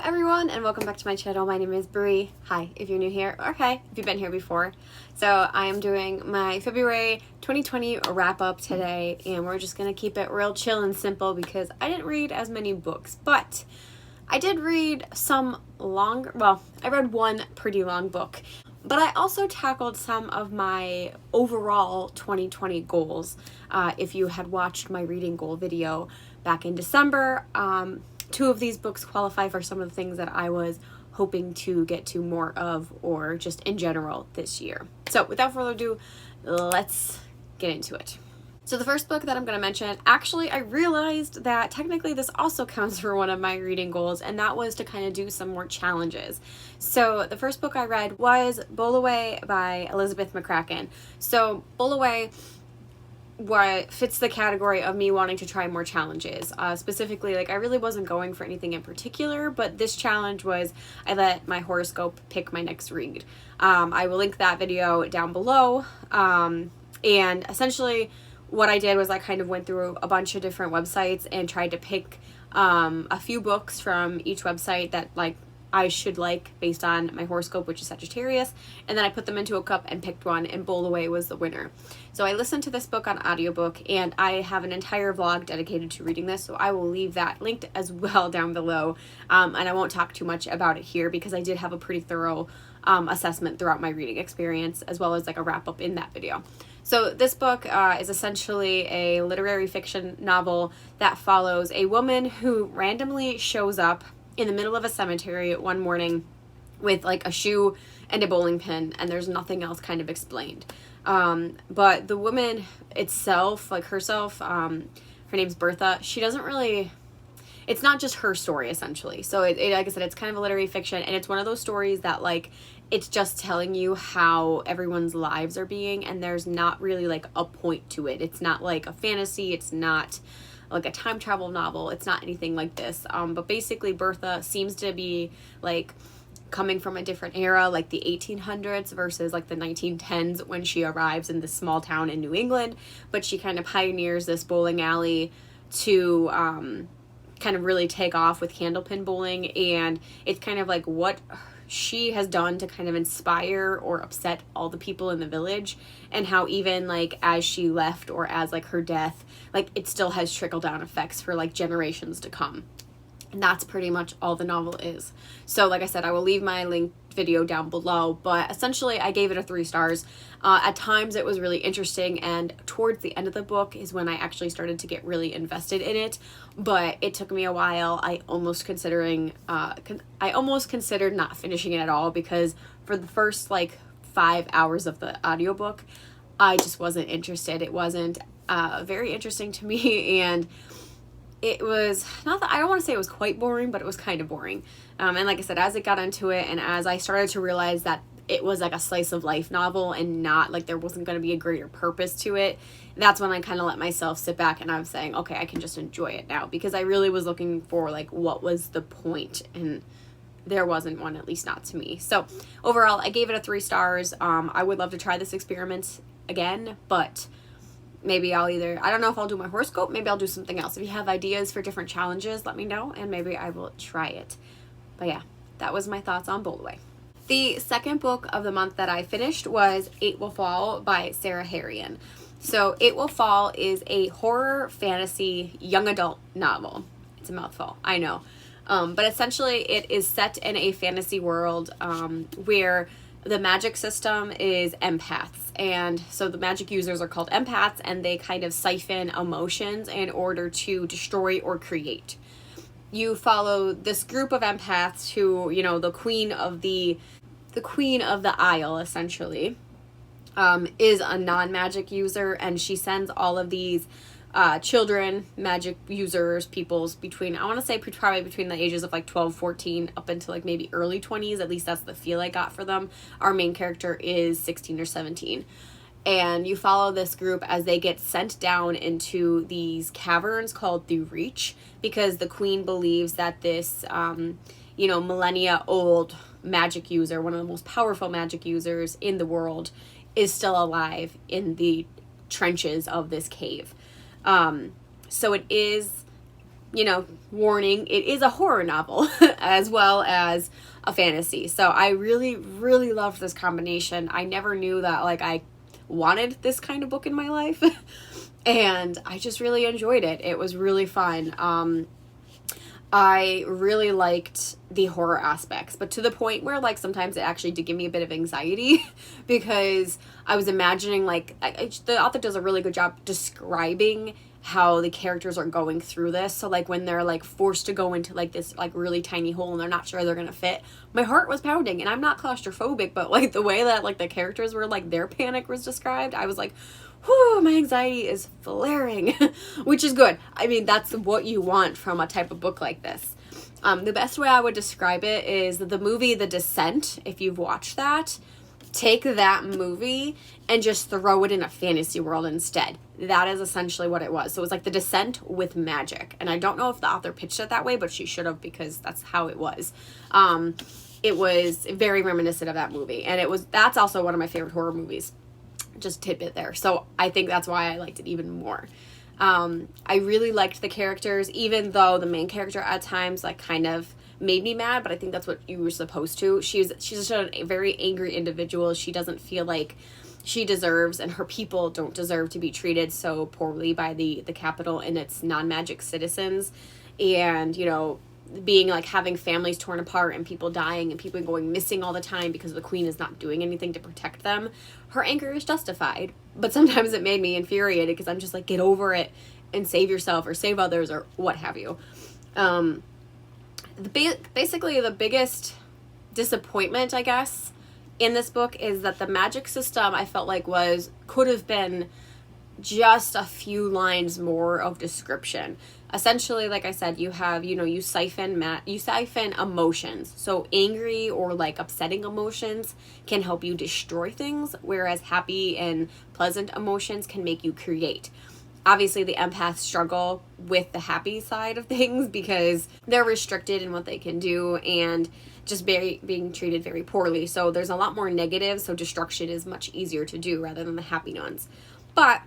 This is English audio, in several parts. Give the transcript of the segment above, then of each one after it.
everyone, and welcome back to my channel. My name is Brie. Hi, if you're new here, or hi, if you've been here before. So I am doing my February 2020 wrap-up today, and we're just going to keep it real chill and simple because I didn't read as many books, but I did read some I read one pretty long book, but I also tackled some of my overall 2020 goals. If you had watched my reading goal video back in December, two of these books qualify for some of the things that I was hoping to get to more of, or just in general this year. So without further ado, let's get into it. So the first book that I'm going to mention, actually I realized that technically this also counts for one of my reading goals, and that was to kind of do some more challenges. So the first book I read was Bowl Away by Elizabeth McCracken. So Bowl Away fits the category of me wanting to try more challenges. Specifically, I really wasn't going for anything in particular, but this challenge was I let my horoscope pick my next read. I will link that video down below. And essentially what I did was I kind of went through a bunch of different websites and tried to pick a few books from each website that I should like based on my horoscope, which is Sagittarius, and then I put them into a cup and picked one, and Bowl Away was the winner. So I listened to this book on audiobook, and I have an entire vlog dedicated to reading this, so I will leave that linked as well down below, and I won't talk too much about it here because I did have a pretty thorough assessment throughout my reading experience, as well as a wrap-up in that video. So this book is essentially a literary fiction novel that follows a woman who randomly shows up in the middle of a cemetery one morning with a shoe and a bowling pin, and there's nothing else kind of explained. But the woman itself, herself, her name's Bertha, she doesn't really, it's not just her story essentially. So like I said, it's kind of a literary fiction, and it's one of those stories that it's just telling you how everyone's lives are being, and there's not really a point to it. It's not like a fantasy, it's not a time travel novel, it's not anything like this. But basically Bertha seems to be coming from a different era, the 1800s versus the 1910s when she arrives in this small town in New England. But she kind of pioneers this bowling alley to kind of really take off with candlepin bowling, and it's kind of what she has done to kind of inspire or upset all the people in the village, and how even as she left, or as her death, it still has trickle down effects for generations to come. And that's pretty much all the novel is. So like I said, I will leave my link video down below, but essentially I gave it a 3 stars. At times it was really interesting, and towards the end of the book is when I actually started to get really invested in it, but it took me a while. I almost considered not finishing it at all, because for the first 5 hours of the audiobook I just wasn't interested. It wasn't very interesting to me, and it was not that, I don't want to say it was quite boring, but it was kind of boring. And like I said, as it got into it, and as I started to realize that it was a slice of life novel and not there wasn't going to be a greater purpose to it, that's when I kind of let myself sit back, and I was saying, okay, I can just enjoy it now, because I really was looking for what was the point, and there wasn't one, at least not to me. So overall I gave it a 3 stars. I would love to try this experiment again, but maybe I don't know if I'll do my horoscope, maybe I'll do something else. If you have ideas for different challenges, let me know, and maybe I will try it. But yeah, that was my thoughts on Bowl Away. The second book of the month that I finished was It Will Fall by Sarah Harrion. So It Will Fall is a horror fantasy young adult novel. It's a mouthful, I know. But essentially it is set in a fantasy world where the magic system is empaths, and so the magic users are called empaths, and they kind of siphon emotions in order to destroy or create. You follow this group of empaths who, the queen of the Isle essentially is a non-magic user, and she sends all of these children, magic users, peoples between, I want to say probably between the ages of 12, 14 up until maybe early 20s. At least that's the feel I got for them. Our main character is 16 or 17. And you follow this group as they get sent down into these caverns called the Reach, because the queen believes that this, millennia old magic user, one of the most powerful magic users in the world, is still alive in the trenches of this cave. So it is you know, warning, it is a horror novel as well as a fantasy. So I really, really loved this combination. I never knew that, like, I wanted this kind of book in my life. And I just really enjoyed it. It was really fun. I really liked the horror aspects, but to the point where, like, sometimes it actually did give me a bit of anxiety because I was imagining, like, the author does a really good job describing how the characters are going through this. So, like, when they're, like, forced to go into, like, this, like, really tiny hole and they're not sure they're gonna fit, my heart was pounding. And I'm not claustrophobic, but, like, the way that, like, the characters were, like, their panic was described, I was like, whew, my anxiety is flaring, which is good. I mean, that's what you want from a type of book like this. The best way I would describe it is the movie The Descent. If you've watched that, take that movie and just throw it in a fantasy world instead. That is essentially what it was. So it was like The Descent with magic. And I don't know if the author pitched it that way, but she should have, because that's how it was. It was very reminiscent of that movie. And that's also one of my favorite horror movies. Just tidbit there. So I think that's why I liked it even more. I really liked the characters, even though the main character at times, like, kind of made me mad, but I think that's what you were supposed to. She's just a very angry individual. She doesn't feel like she deserves, and her people don't deserve to be treated so poorly by the capital and its non-magic citizens. And, you know, being, like, having families torn apart and people dying and people going missing all the time because the queen is not doing anything to protect them. Her anger is justified, but sometimes it made me infuriated because I'm just like, get over it and save yourself or save others or what have you. Basically the biggest disappointment, I guess, in this book is that the magic system, I felt like, could have been just a few lines more of description. Essentially, like I said, you have, you siphon emotions. So angry or, like, upsetting emotions can help you destroy things, whereas happy and pleasant emotions can make you create. Obviously, the empaths struggle with the happy side of things because they're restricted in what they can do and just being treated very poorly. So there's a lot more negative, so destruction is much easier to do rather than the happy ones. But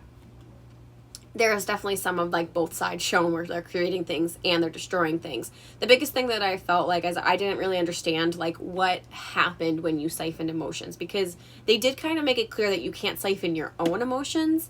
there's definitely some of, like, both sides shown where they're creating things and they're destroying things. The biggest thing that I felt like is I didn't really understand, like, what happened when you siphoned emotions, because they did kind of make it clear that you can't siphon your own emotions,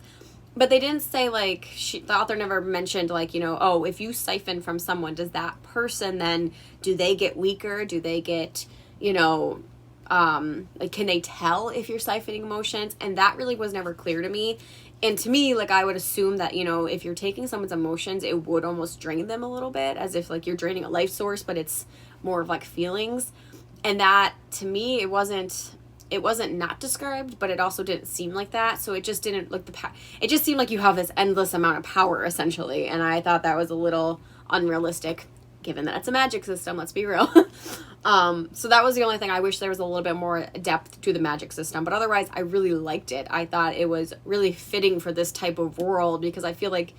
but they didn't say, like, the author never mentioned, like, oh, if you siphon from someone, does that person then, do they get weaker? Do they get, like, can they tell if you're siphoning emotions? And that really was never clear to me. And to me, like, I would assume that, if you're taking someone's emotions, it would almost drain them a little bit, as if, like, you're draining a life source, but it's more of, like, feelings. And that, to me, it wasn't not described, but it also didn't seem like that. So it just didn't look it just seemed like you have this endless amount of power, essentially. And I thought that was a little unrealistic, given that it's a magic system, let's be real. So that was the only thing. I wish there was a little bit more depth to the magic system, but otherwise I really liked it. I thought it was really fitting for this type of world, because I feel like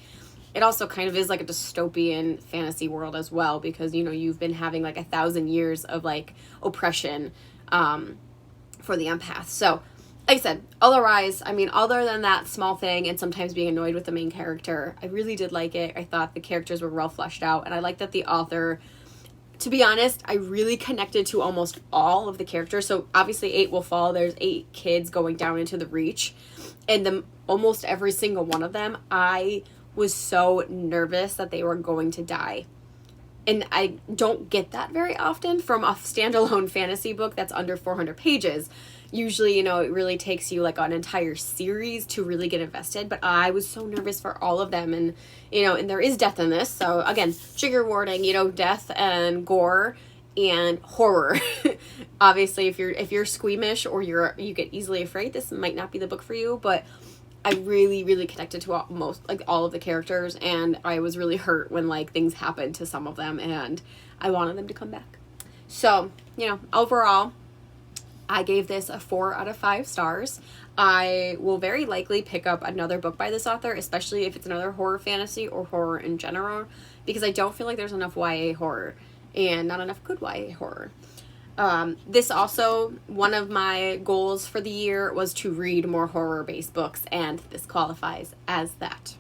it also kind of is like a dystopian fantasy world as well, because, you've been having, like, 1,000 years of, like, oppression, for the empath. So, like I said, otherwise, I mean, other than that small thing and sometimes being annoyed with the main character, I really did like it. I thought the characters were well fleshed out, and I liked that the author, to be honest, I really connected to almost all of the characters. So obviously 8 will fall. There's 8 kids going down into the Reach, and almost every single one of them, I was so nervous that they were going to die. And I don't get that very often from a standalone fantasy book that's under 400 pages. Usually, it really takes you, like, an entire series to really get invested. But I was so nervous for all of them. And, and there is death in this. So, again, trigger warning, death and gore and horror. Obviously, if you're squeamish or you get easily afraid, this might not be the book for you. But I really, really connected to all of the characters, and I was really hurt when, like, things happened to some of them, and I wanted them to come back. So, overall, I gave this a 4 out of 5 stars. I will very likely pick up another book by this author, especially if it's another horror fantasy or horror in general, because I don't feel like there's enough YA horror and not enough good YA horror. This also, one of my goals for the year was to read more horror-based books, and this qualifies as that.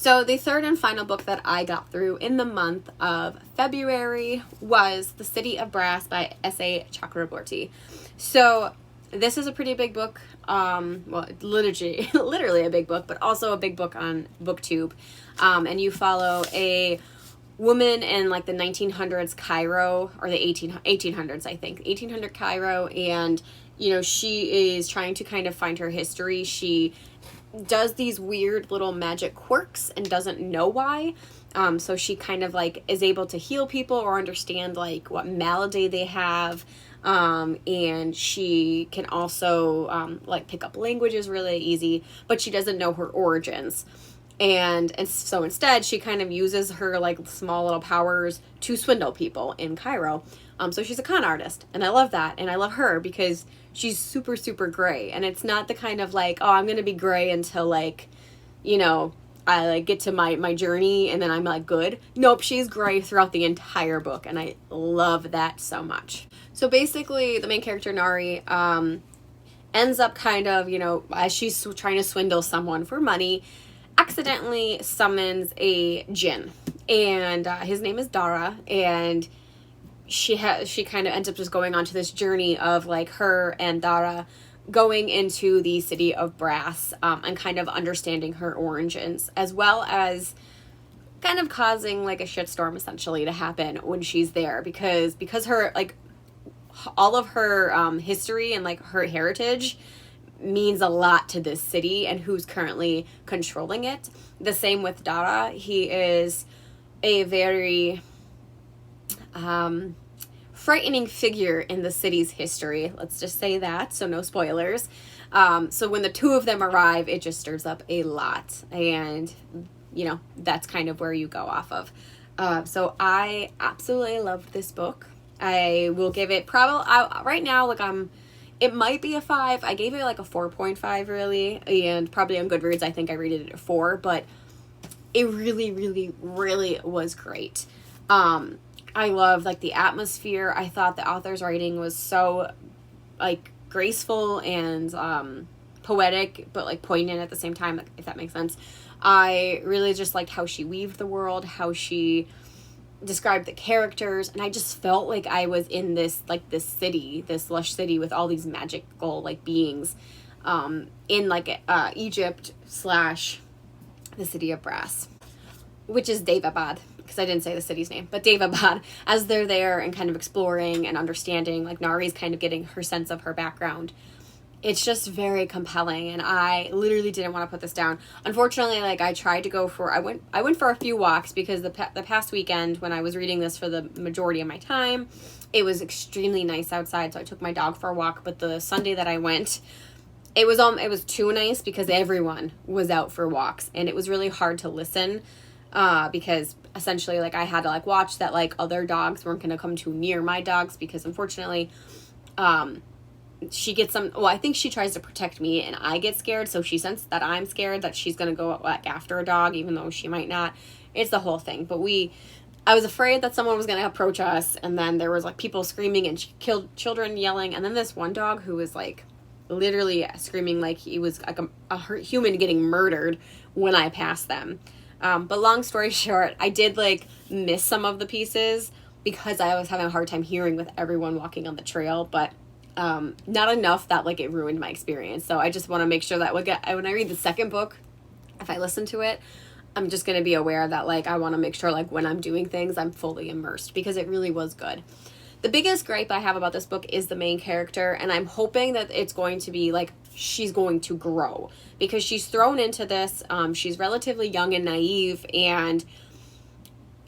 So the third and final book that I got through in the month of February was The City of Brass by S.A. Chakraborty. So this is a pretty big book. Well, literally a big book, but also a big book on BookTube. And you follow a woman in like the 1900s Cairo, or the 1800s, I think. 1800 Cairo, and, you know, she is trying to kind of find her history. She does these weird little magic quirks and doesn't know why. So she kind of like is able to heal people or understand like what malady they have. And she can also like pick up languages really easy, but she doesn't know her origins. And so instead she kind of uses her like small little powers to swindle people in Cairo. So she's a con artist, and I love that. And I love her because she's super, super gray. And it's not the kind of like, oh, I'm going to be gray until like, you know, I like get to my journey and then I'm like good. Nope, she's gray throughout the entire book, and I love that so much. So basically the main character Nari ends up kind of, you know, as she's trying to swindle someone for money, accidentally summons a djinn, and his name is Dara, and she kind of ends up just going on to this journey of like her and Dara going into the city of Brass, and kind of understanding her origins, as well as kind of causing like a shitstorm essentially to happen when she's there, because her like all of her history and like her heritage means a lot to this city and who's currently controlling it. The same with Dara. He is a very frightening figure in the city's history. Let's just say that, so no spoilers. So when the two of them arrive, it just stirs up a lot, and you know, that's kind of where you go off of. So I absolutely loved this book. I will give it probably right now, like it might be a 5. I gave it like a 4.5 really, and probably on Goodreads I think I rated it a 4, but it really, really, really was great. I love like the atmosphere. I thought the author's writing was so like graceful and poetic, but like poignant at the same time, if that makes sense. I really just liked how she weaved the world, how she described the characters, and I just felt like I was in this city, this lush city with all these magical like beings in like Egypt / the city of Brass, which is Daevabad, because I didn't say the city's name, but Daevabad, as they're there and kind of exploring and understanding, like Nari's kind of getting her sense of her background. It's just very compelling, and I literally didn't want to put this down. Unfortunately, like I tried to go for, I went for a few walks, because the past weekend when I was reading this for the majority of my time, it was extremely nice outside, so I took my dog for a walk. But the Sunday that I went, it was too nice because everyone was out for walks, and it was really hard to listen, because essentially like I had to like watch that like other dogs weren't going to come too near my dogs, because unfortunately she gets I think she tries to protect me and I get scared, so she sensed that I'm scared that she's gonna go like after a dog, even though she might not. It's the whole thing. But I was afraid that someone was gonna approach us, and then there was like people screaming and children yelling, and then this one dog who was like literally screaming like he was like a human getting murdered when I passed them. But long story short, I did like miss some of the pieces because I was having a hard time hearing with everyone walking on the trail, but not enough that like it ruined my experience. So I just want to make sure that when I read the second book, if I listen to it, I'm just going to be aware that like I want to make sure like when I'm doing things, I'm fully immersed, because it really was good. The biggest gripe I have about this book is the main character, and I'm hoping that it's going to be like she's going to grow, because she's thrown into this. She's relatively young and naive, and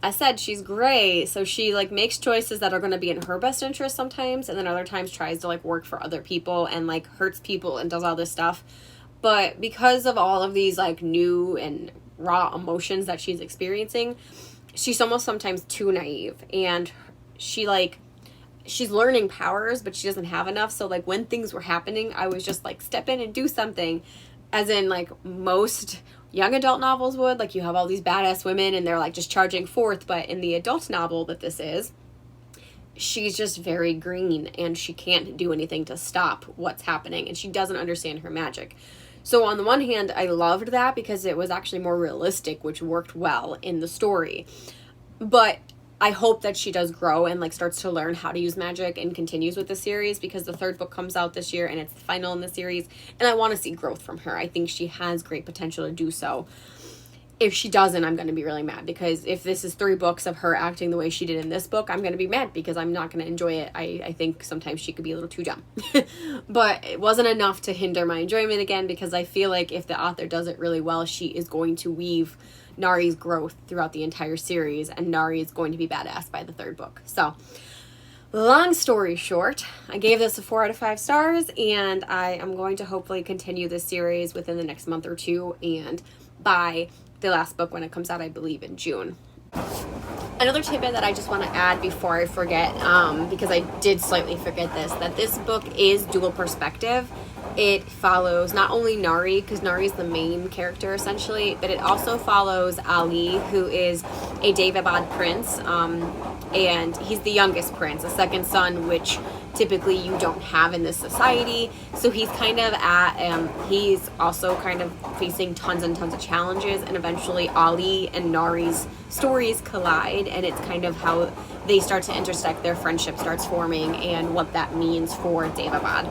I said she's gray, so she like makes choices that are going to be in her best interest sometimes, and then other times tries to like work for other people and like hurts people and does all this stuff. But because of all of these like new and raw emotions that she's experiencing, she's almost sometimes too naive, and she's learning powers, but she doesn't have enough. So like when things were happening, I was just like, step in and do something, as in like most young adult novels would. Like you have all these badass women and they're like just charging forth, but in the adult novel that this is, she's just very green and she can't do anything to stop what's happening, and she doesn't understand her magic. So on the one hand, I loved that because it was actually more realistic, which worked well in the story. But I hope that she does grow and like starts to learn how to use magic and continues with the series, because the third book comes out this year and it's the final in the series, and I want to see growth from her. I think she has great potential to do so. If she doesn't, I'm going to be really mad, because if this is 3 books of her acting the way she did in this book, I'm going to be mad because I'm not going to enjoy it. I think sometimes she could be a little too dumb. But it wasn't enough to hinder my enjoyment again, because I feel like if the author does it really well, she is going to weave Nari's growth throughout the entire series, and Nari is going to be badass by the 3rd book. So, long story short, I gave this a 4 out of 5 stars, and I am going to hopefully continue this series within the next month or 2, and buy the last book when it comes out, I believe in June. Another tidbit that I just want to add before I forget, because I did slightly forget this, that this book is dual perspective. It follows not only Nari, because Nari is the main character essentially, but it also follows Ali, who is a Daevabad prince, and he's the youngest prince, a second son, which typically you don't have in this society. So he's kind of he's also kind of facing tons and tons of challenges, and eventually Ali and Nari's stories collide, and it's kind of how they start to intersect, their friendship starts forming, and what that means for Daevabad.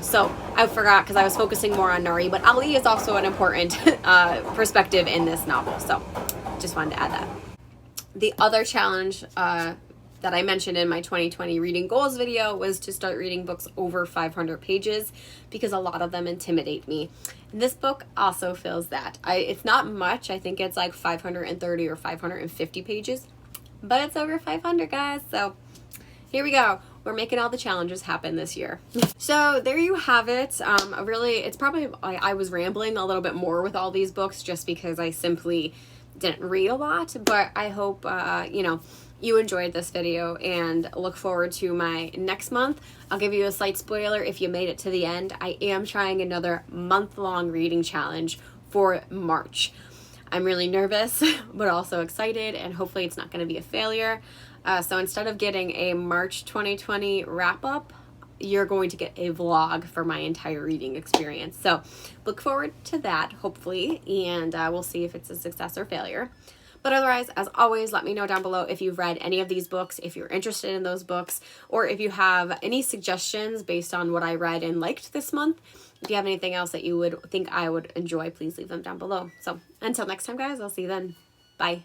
So I forgot because I was focusing more on Nari, but Ali is also an important perspective in this novel. So just wanted to add that. The other challenge that I mentioned in my 2020 reading goals video was to start reading books over 500 pages, because a lot of them intimidate me. And this book also fills that. It's not much. I think it's like 530 or 550 pages, but it's over 500, guys. So here we go. We're making all the challenges happen this year. So there you have it. It's probably, I was rambling a little bit more with all these books just because I simply didn't read a lot, but I hope, you enjoyed this video, and look forward to my next month. I'll give you a slight spoiler if you made it to the end. I am trying another month-long reading challenge for March. I'm really nervous, but also excited, and hopefully it's not going to be a failure. So instead of getting a March 2020 wrap-up, you're going to get a vlog for my entire reading experience. So look forward to that, hopefully, and we'll see if it's a success or failure. But otherwise, as always, let me know down below if you've read any of these books, if you're interested in those books, or if you have any suggestions based on what I read and liked this month. If you have anything else that you would think I would enjoy, please leave them down below. So until next time, guys, I'll see you then. Bye.